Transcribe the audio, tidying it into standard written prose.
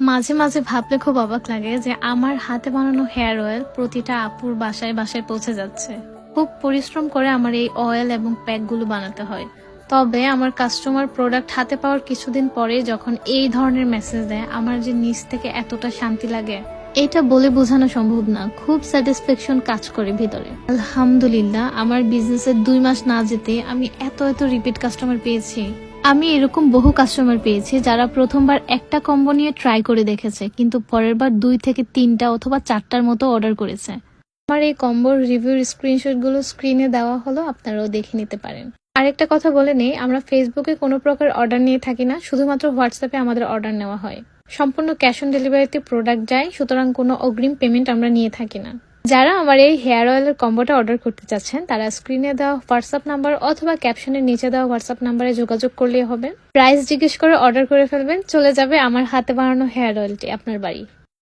মাঝে মাঝে ভাবলে খুব অবাক লাগে যে আমার হাতে বানানো হেয়ার অয়েল প্রতিটা আপুর বাসায় বাসায় পৌঁছে যাচ্ছে। খুব পরিশ্রম করে আমার এই অয়েল এবং প্যাকগুলো বানাতে হয়। তবে আমার কাস্টমার প্রোডাক্ট হাতে পাওয়ার কিছুদিন পরে যখন এই ধরনের মেসেজ দেয়, আমার যে নিজ থেকে এতটা শান্তি লাগে এটা বলে বোঝানো সম্ভব না। খুব স্যাটিসফ্যাকশন কাজ করে ভিতরে। আলহামদুলিল্লাহ, আমার বিজনেসের 2 মাস না যেতে আমি এত রিপিট কাস্টমার পেয়েছি। আমি এরকম বহু কাস্টমার পেয়েছি যারা প্রথমবার একটা কম্বো নিয়ে ট্রাই করে দেখেছে, কিন্তু পরের বার 2 থেকে 3টা অথবা 4টার মতো অর্ডার করেছে। আমার এই কম্বোর রিভিউর স্ক্রিনশট গুলো স্ক্রিনে দেওয়া হলো, আপনারাও দেখে নিতে পারেন। আরেকটা কথা বলে নেই, আমরা ফেসবুকে কোনো প্রকার অর্ডার নিয়ে থাকি না, শুধুমাত্র হোয়াটসঅ্যাপে আমাদের অর্ডার নেওয়া হয়। সম্পূর্ণ ক্যাশ অন ডেলিভারিতে প্রোডাক্ট যায়, সুতরাং কোনো অগ্রিম পেমেন্ট আমরা নিয়ে থাকি না। যারা আমার এই হেয়ার অয়েলের কম্বোটা অর্ডার করতে চাচ্ছেন তারা স্ক্রিনে দেওয়া হোয়াটসঅ্যাপ নাম্বার অথবা ক্যাপশনের নিচে দেওয়া হোয়াটসঅ্যাপ নাম্বারে যোগাযোগ করলেই হবে। প্রাইস জিজ্ঞেস করে অর্ডার করে ফেলবেন, চলে যাবে আমার হাতে বানানো হেয়ার অয়েলটি আপনার বাড়ি।